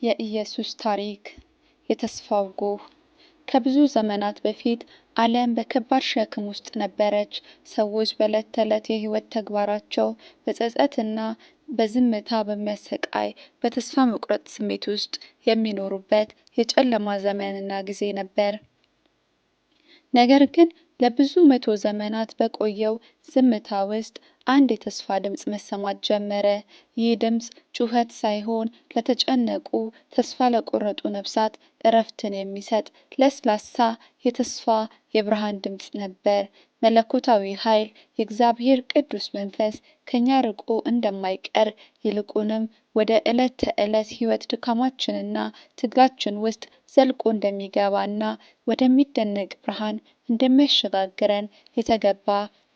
የኢየሱስ ታሪክ የተስፋው ጎህ። ከብዙ ዘመናት በፊት ዓለም በከባድ ሸክም ውስጥ ነበረች። ሰዎች በዕለት ተዕለት የህይወት ተግባራቸው በጸጸትና በዝምታ በሚያሰቃይ በተስፋ መቁረጥ ስሜት ውስጥ የሚኖሩበት የጨለማ ዘመንና ጊዜ ነበር። ነገር ግን ለብዙ መቶ ዘመናት በቆየው ዝምታ ውስጥ አንድ የተስፋ ድምፅ መሰማት ጀመረ። ይህ ድምፅ ጩኸት ሳይሆን ለተጨነቁ፣ ተስፋ ለቆረጡ ነፍሳት እረፍትን የሚሰጥ ለስላሳ የተስፋ የብርሃን ድምፅ ነበር። መለኮታዊ ኃይል፣ የእግዚአብሔር ቅዱስ መንፈስ ከኛ ርቆ እንደማይቀር ይልቁንም ወደ ዕለት ተዕለት ህይወት ድካማችንና ትግላችን ውስጥ ዘልቆ እንደሚገባና ወደሚደነቅ ብርሃን እንደሚያሸጋግረን የተገባ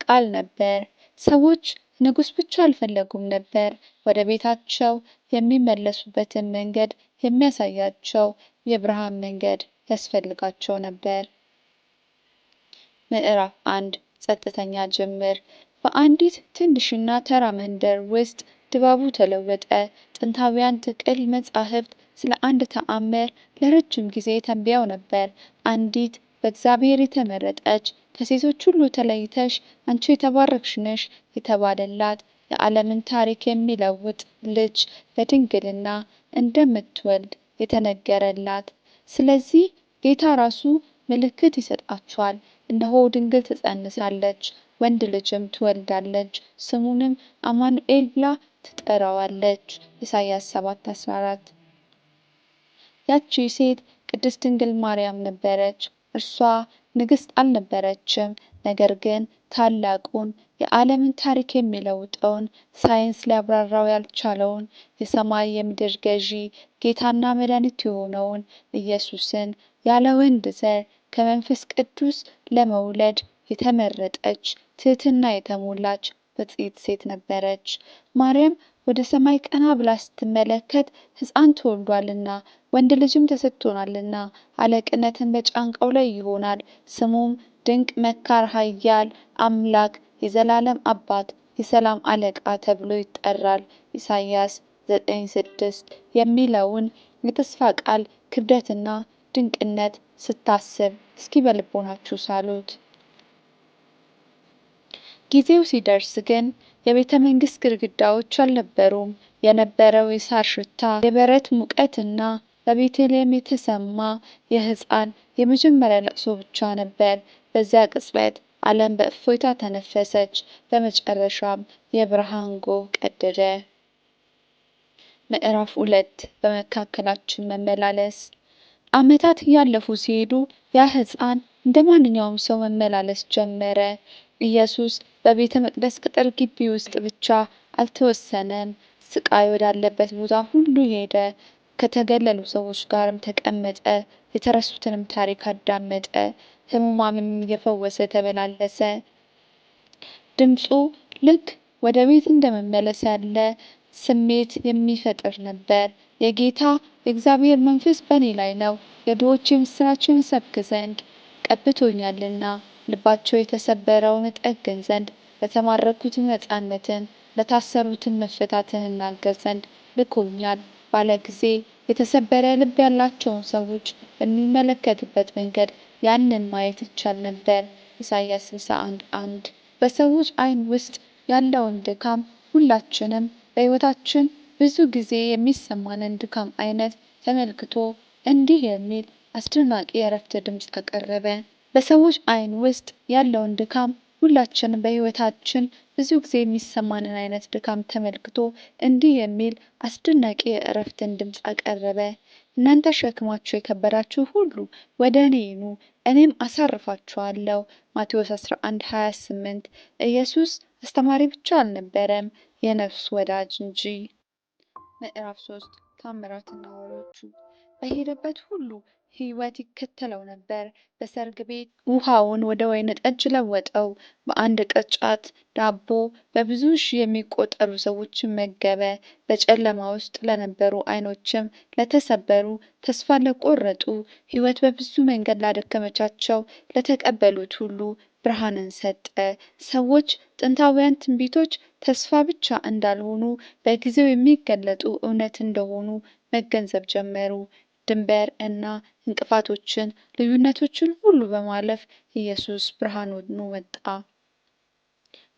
ቃል ነበር። ሰዎች ንጉሥ ብቻ አልፈለጉም ነበር፣ ወደ ቤታቸው የሚመለሱበትን መንገድ የሚያሳያቸው የብርሃን መንገድ ያስፈልጋቸው ነበር። ምዕራፍ 1 ጸጥተኛ ጅምር። በአንዲት ትንሽና ተራ መንደር ውስጥ ድባቡ ተለወጠ። ጥንታውያን ጥቅል መጻሕፍት ስለ አንድ ተአምር ለረጅም ጊዜ ተንብየው ነበር። አንዲት በእግዚአብሔር የተመረጠች ከሴቶች ሁሉ ተለይተሽ አንቺ የተባረክሽ ነሽ የተባለላት የዓለምን ታሪክ የሚለውጥ ልጅ በድንግልና እንደምትወልድ የተነገረላት። ስለዚህ ጌታ ራሱ ምልክት ይሰጣቸዋል። እነሆ ድንግል ትጸንሳለች፣ ወንድ ልጅም ትወልዳለች፣ ስሙንም አማኑኤል ብላ ትጠራዋለች። ኢሳይያስ 7:14። ያቺ ሴት ቅድስት ድንግል ማርያም ነበረች። እርሷ ንግሥት አልነበረችም፣ ነገር ግን ታላቁን የዓለምን ታሪክ የሚለውጠውን ሳይንስ ሊያብራራው ያልቻለውን የሰማይ የምድር ገዢ ጌታና መድኃኒት የሆነውን ኢየሱስን ያለ ወንድ ዘር ከመንፈስ ቅዱስ ለመውለድ የተመረጠች ትህትና የተሞላች ብፅዕት ሴት ነበረች። ማርያም ወደ ሰማይ ቀና ብላ ስትመለከት ሕፃን ተወልዷልና ወንድ ልጅም ተሰጥቶናልና አለቅነትን በጫንቃው ላይ ይሆናል፣ ስሙም ድንቅ መካር፣ ኃያል አምላክ፣ የዘላለም አባት፣ የሰላም አለቃ ተብሎ ይጠራል። ኢሳይያስ 9:6 የሚለውን የተስፋ ቃል ክብደትና ድንቅነት ስታስብ እስኪ በልቦናችሁ ሳሉት። ጊዜው ሲደርስ ግን የቤተ መንግስት ግድግዳዎች አልነበሩም። የነበረው የሳር ሽታ፣ የበረት ሙቀትና በቤተልሔም የተሰማ የሕፃን የመጀመሪያ ለቅሶ ብቻ ነበር። በዚያ ቅጽበት ዓለም በእፎይታ ተነፈሰች። በመጨረሻም የብርሃን ጎህ ቀደደ። ምዕራፍ 2 በመካከላችን መመላለስ። ዓመታት እያለፉ ሲሄዱ ያ ሕፃን እንደ ማንኛውም ሰው መመላለስ ጀመረ። ኢየሱስ በቤተ መቅደስ ቅጥር ግቢ ውስጥ ብቻ አልተወሰነም። ስቃይ ወዳለበት ቦታ ሁሉ ሄደ። ከተገለሉ ሰዎች ጋርም ተቀመጠ። የተረሱትንም ታሪክ አዳመጠ። ሕሙማንም እየፈወሰ ተመላለሰ። ድምፁ ልክ ወደ ቤት እንደመመለስ ያለ ስሜት የሚፈጥር ነበር። የጌታ የእግዚአብሔር መንፈስ በእኔ ላይ ነው፣ የድሆች ምስራችን እሰብክ ዘንድ ቀብቶኛልና፣ ልባቸው የተሰበረውን እጠግን ዘንድ፣ ለተማረኩትን ነፃነትን፣ ለታሰሩትን መፈታትን እናገር ዘንድ ልኮኛል ባለ ጊዜ የተሰበረ ልብ ያላቸውን ሰዎች በሚመለከትበት መንገድ ያንን ማየት ይቻል ነበር። ኢሳይያስ 61:1። በሰዎች ዓይን ውስጥ ያለውን ድካም ሁላችንም በሕይወታችን ብዙ ጊዜ የሚሰማንን ድካም አይነት ተመልክቶ እንዲህ የሚል አስደናቂ የእረፍት ድምፅ አቀረበ። በሰዎች ዓይን ውስጥ ያለውን ድካም ሁላችንም በሕይወታችን ብዙ ጊዜ የሚሰማንን አይነት ድካም ተመልክቶ እንዲህ የሚል አስደናቂ የእረፍትን ድምፅ አቀረበ። እናንተ ሸክማችሁ የከበዳችሁ ሁሉ ወደ እኔ ኑ፣ እኔም አሳርፋችኋለሁ። ማቴዎስ 11:28። ኢየሱስ አስተማሪ ብቻ አልነበረም፣ የነፍስ ወዳጅ እንጂ። ምዕራፍ 3 ታምራትና ወሬዎቹ። በሄደበት ሁሉ ሕይወት ይከተለው ነበር። በሰርግ ቤት ውሃውን ወደ ወይን ጠጅ ለወጠው። በአንድ ቅርጫት ዳቦ በብዙ ሺህ የሚቆጠሩ ሰዎችን መገበ። በጨለማ ውስጥ ለነበሩ ዓይኖችም ለተሰበሩ፣ ተስፋ ለቆረጡ፣ ሕይወት በብዙ መንገድ ላደከመቻቸው ለተቀበሉት ሁሉ ብርሃንን ሰጠ። ሰዎች ጥንታውያን ትንቢቶች ተስፋ ብቻ እንዳልሆኑ በጊዜው የሚገለጡ እውነት እንደሆኑ መገንዘብ ጀመሩ። ድንበር እና እንቅፋቶችን፣ ልዩነቶችን ሁሉ በማለፍ ኢየሱስ ብርሃን ሆኖ መጣ።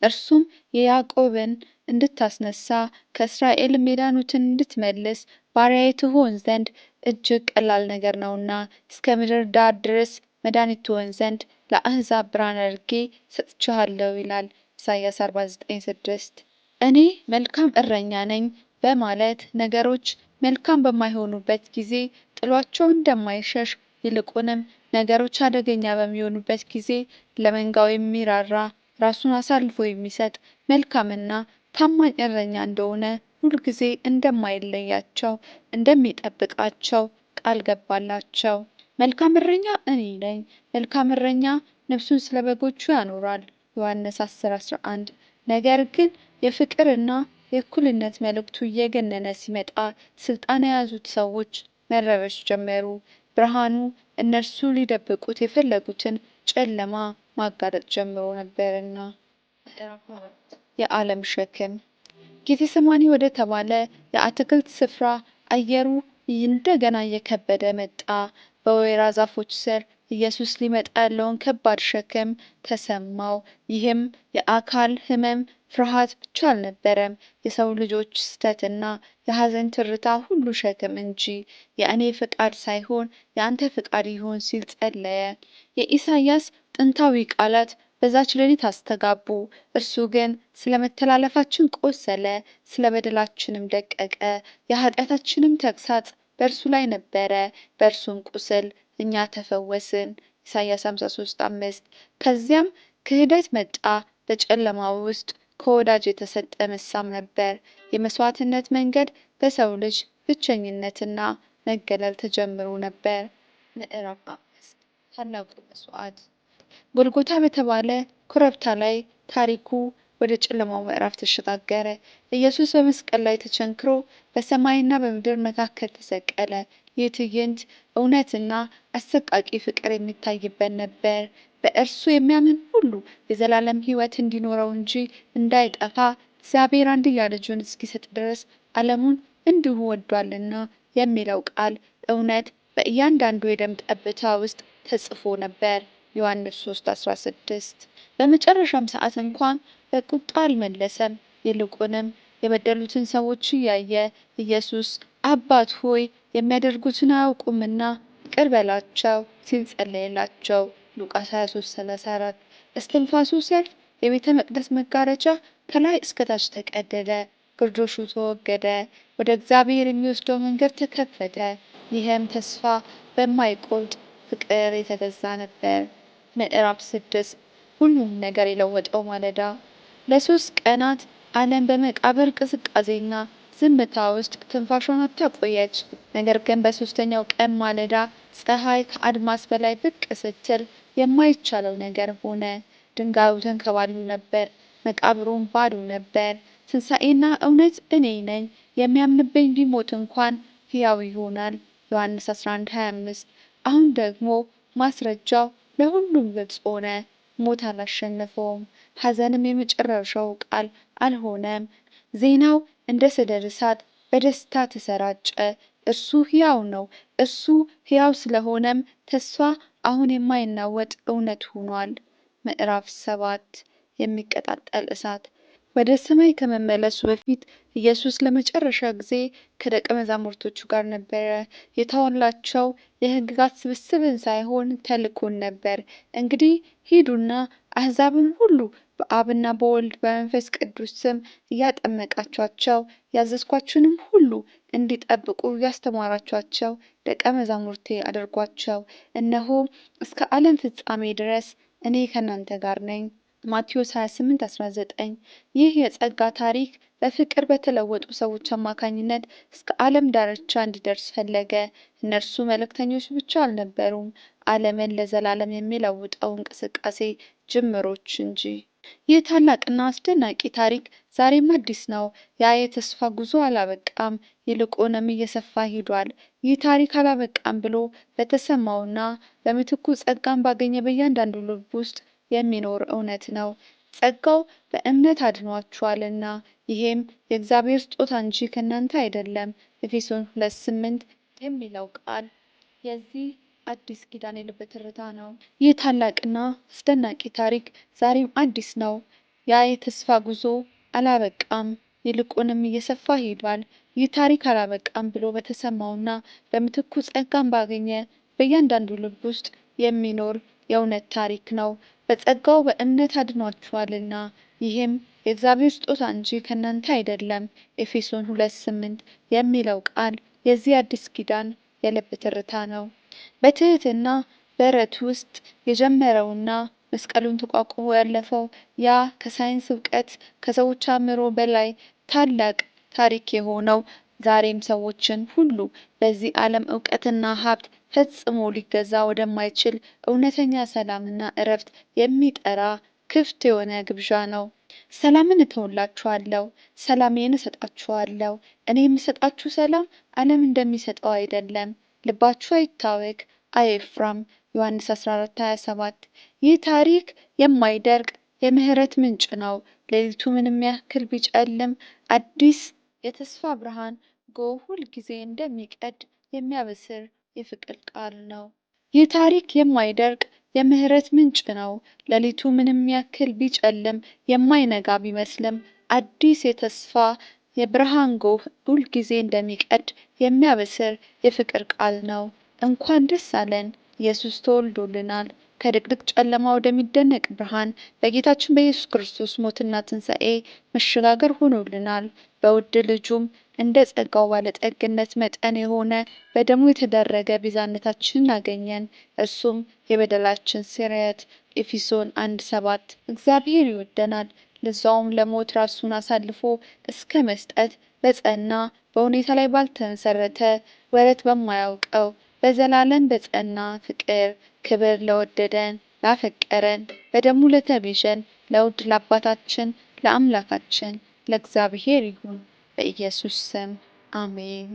እርሱም የያዕቆብን እንድታስነሳ ከእስራኤልም የዳኑትን እንድትመልስ ባሪያዬ ትሆን ዘንድ እጅግ ቀላል ነገር ነውና እስከ ምድር ዳር ድረስ መድኃኒት ትሆን ዘንድ ለአሕዛብ ብርሃን አድርጌ ሰጥቼሃለሁ ይላል ኢሳይያስ 49:6። እኔ መልካም እረኛ ነኝ በማለት ነገሮች መልካም በማይሆኑበት ጊዜ ጥሏቸው እንደማይሸሽ ይልቁንም ነገሮች አደገኛ በሚሆኑበት ጊዜ ለመንጋው የሚራራ ራሱን አሳልፎ የሚሰጥ መልካምና ታማኝ እረኛ እንደሆነ ሁልጊዜ እንደማይለያቸው እንደሚጠብቃቸው ቃል ገባላቸው። መልካም እረኛ እኔ ነኝ። መልካም እረኛ ነፍሱን ስለ በጎቹ ያኖራል። ዮሐንስ 10:11። ነገር ግን የፍቅርና የእኩልነት መልእክቱ እየገነነ ሲመጣ ስልጣን የያዙት ሰዎች መረበሽ ጀመሩ። ብርሃኑ እነርሱ ሊደብቁት የፈለጉትን ጨለማ ማጋለጥ ጀምሮ ነበርና። የዓለም ሸክም። ጌቴሰማኒ ወደ ተባለ የአትክልት ስፍራ አየሩ እንደገና እየከበደ መጣ። በወይራ ዛፎች ስር ኢየሱስ ሊመጣ ያለውን ከባድ ሸክም ተሰማው። ይህም የአካል ሕመም፣ ፍርሃት ብቻ አልነበረም፣ የሰው ልጆች ስህተትና የሐዘን ትርታ ሁሉ ሸክም እንጂ። የእኔ ፍቃድ ሳይሆን የአንተ ፍቃድ ይሁን ሲል ጸለየ። የኢሳይያስ ጥንታዊ ቃላት በዛች ሌሊት አስተጋቡ። እርሱ ግን ስለ መተላለፋችን ቆሰለ፣ ስለ በደላችንም ደቀቀ፣ የኃጢአታችንም ተግሳጽ በእርሱ ላይ ነበረ፣ በእርሱም ቁስል እኛ ተፈወስን። ኢሳይያስ 53:5። ከዚያም ክህደት መጣ። በጨለማው ውስጥ ከወዳጅ የተሰጠ መሳም ነበር። የመስዋዕትነት መንገድ በሰው ልጅ ብቸኝነትና መገለል ተጀምሮ ነበር። ምዕራፍ 5 ታላቁ መስዋዕት። ጎልጎታ በተባለ ኮረብታ ላይ ታሪኩ ወደ ጨለማው ምዕራፍ ተሸጋገረ። ኢየሱስ በመስቀል ላይ ተቸንክሮ በሰማይና በምድር መካከል ተሰቀለ። ይህ ትዕይንት እውነትና አሰቃቂ ፍቅር የሚታይበት ነበር። በእርሱ የሚያምን ሁሉ የዘላለም ሕይወት እንዲኖረው እንጂ እንዳይጠፋ እግዚአብሔር አንድያ ልጁን እስኪሰጥ ድረስ ዓለሙን እንዲሁ ወዷልና የሚለው ቃል እውነት በእያንዳንዱ የደም ጠብታ ውስጥ ተጽፎ ነበር። ዮሐንስ 3:16። በመጨረሻም ሰዓት እንኳን በቁጣ አልመለሰም። ይልቁንም የበደሉትን ሰዎች እያየ ኢየሱስ አባት ሆይ የሚያደርጉትን አያውቁምና ይቅር በላቸው ሲል ጸለየላቸው። ሉቃስ 23:34። እስትንፋሱ ሲያልፍ የቤተ መቅደስ መጋረጃ ከላይ እስከታች ተቀደደ፣ ግርዶሹ ተወገደ፣ ወደ እግዚአብሔር የሚወስደው መንገድ ተከፈተ። ይህም ተስፋ በማይቆርጥ ፍቅር የተገዛ ነበር። ምዕራፍ 6 ሁሉም ነገር የለወጠው ማለዳ። ለ3 ቀናት ዓለም በመቃብር ቅዝቃዜና ዝምታ ውስጥ ትንፋሿን አታቆየች። ነገር ግን በሦስተኛው ቀን ማለዳ ፀሐይ ከአድማስ በላይ ብቅ ስትል የማይቻለው ነገር ሆነ። ድንጋዩ ተንከባሎ ነበር፣ መቃብሩም ባዶ ነበር። ትንሣኤና እውነት እኔ ነኝ፣ የሚያምንብኝ ቢሞት እንኳን ሕያው ይሆናል። ዮሐንስ 11:25። አሁን ደግሞ ማስረጃው ለሁሉም ግልጽ ሆነ። ሞት አላሸነፈውም፣ ሐዘንም የመጨረሻው ቃል አልሆነም። ዜናው እንደ ሰደድ እሳት በደስታ ተሰራጨ። እርሱ ሕያው ነው። እርሱ ሕያው ስለሆነም ተስፋ አሁን የማይናወጥ እውነት ሆኗል። ምዕራፍ 7 የሚቀጣጠል እሳት። ወደ ሰማይ ከመመለሱ በፊት ኢየሱስ ለመጨረሻ ጊዜ ከደቀ መዛሙርቶቹ ጋር ነበረ። የተወላቸው የሕግጋት ስብስብን ሳይሆን ተልእኮን ነበር። እንግዲህ ሂዱና አሕዛብን ሁሉ በአብና በወልድ በመንፈስ ቅዱስ ስም እያጠመቃችኋቸው ያዘዝኳችሁንም ሁሉ እንዲጠብቁ ያስተማራችኋቸው ደቀ መዛሙርቴ አድርጓቸው። እነሆ እስከ ዓለም ፍጻሜ ድረስ እኔ ከእናንተ ጋር ነኝ። ማቴዎስ 28:19። ይህ የጸጋ ታሪክ በፍቅር በተለወጡ ሰዎች አማካኝነት እስከ ዓለም ዳርቻ እንዲደርስ ፈለገ። እነርሱ መልእክተኞች ብቻ አልነበሩም፣ ዓለምን ለዘላለም የሚለውጠው እንቅስቃሴ ጅምሮች እንጂ። ይህ ታላቅና አስደናቂ ታሪክ ዛሬም አዲስ ነው። ያ የተስፋ ጉዞ አላበቃም፣ ይልቁንም እየሰፋ ሄዷል። ይህ ታሪክ አላበቃም ብሎ በተሰማውና በምትኩ ጸጋን ባገኘ በእያንዳንዱ ልብ ውስጥ የሚኖር እውነት ነው። ጸጋው በእምነት አድኗችኋልና ይሄም የእግዚአብሔር ስጦታ እንጂ ከእናንተ አይደለም። ኤፌሶን 2:8 የሚለው ቃል የዚህ አዲስ ኪዳን የልብ ትርታ ነው። ይህ ታላቅና አስደናቂ ታሪክ ዛሬም አዲስ ነው። ያ የተስፋ ጉዞ አላበቃም፣ ይልቁንም እየሰፋ ሄዷል። ይህ ታሪክ አላበቃም ብሎ በተሰማውና በምትኩ ጸጋን ባገኘ በእያንዳንዱ ልብ ውስጥ የሚኖር የእውነት ታሪክ ነው። በጸጋው በእምነት አድኗችኋልና ይህም የእግዚአብሔር ስጦታ እንጂ ከእናንተ አይደለም። ኤፌሶን 2:8 የሚለው ቃል የዚህ አዲስ ኪዳን የልብ ትርታ ነው። በትህትና በረት ውስጥ የጀመረውና መስቀሉን ተቋቁሞ ያለፈው ያ ከሳይንስ እውቀት ከሰዎች አእምሮ በላይ ታላቅ ታሪክ የሆነው ዛሬም ሰዎችን ሁሉ በዚህ ዓለም እውቀትና ሀብት ፈጽሞ ሊገዛ ወደማይችል እውነተኛ ሰላምና እረፍት የሚጠራ ክፍት የሆነ ግብዣ ነው። ሰላምን እተውላችኋለሁ፣ ሰላሜን እሰጣችኋለሁ። እኔ የምሰጣችሁ ሰላም ዓለም እንደሚሰጠው አይደለም። ልባችሁ አይታወክ አይፍራም። ዮሐንስ 14:27 ይህ ታሪክ የማይደርቅ የምህረት ምንጭ ነው። ሌሊቱ ምንም ያክል ቢጨልም አዲስ የተስፋ ብርሃን ሁል ጊዜ እንደሚቀድ የሚያበስር የፍቅር ቃል ነው። ይህ ታሪክ የማይደርቅ የምህረት ምንጭ ነው። ሌሊቱ ምንም ያክል ቢጨልም የማይነጋ ቢመስልም አዲስ የተስፋ የብርሃን ጎህ ሁል ጊዜ እንደሚቀድ የሚያበስር የፍቅር ቃል ነው። እንኳን ደስ አለን! ኢየሱስ ተወልዶልናል። ከድቅድቅ ጨለማ ወደሚደነቅ ብርሃን በጌታችን በኢየሱስ ክርስቶስ ሞትና ትንሣኤ መሸጋገር ሆኖልናል። በውድ ልጁም እንደ ጸጋው ባለጠግነት መጠን የሆነ በደሙ የተደረገ ቤዛነታችንን አገኘን። እርሱም የበደላችን ስርየት። ኤፌሶን 1:7 እግዚአብሔር ይወደናል፣ ለዛውም ለሞት ራሱን አሳልፎ እስከ መስጠት በጸና በሁኔታ ላይ ባልተመሰረተ ወረት በማያውቀው በዘላለም በጸና ፍቅር ክብር ለወደደን ላፈቀረን በደሙ ለተቤዠን ለውድ ለአባታችን ለአምላካችን ለእግዚአብሔር ይሁን በኢየሱስ ስም አሜን።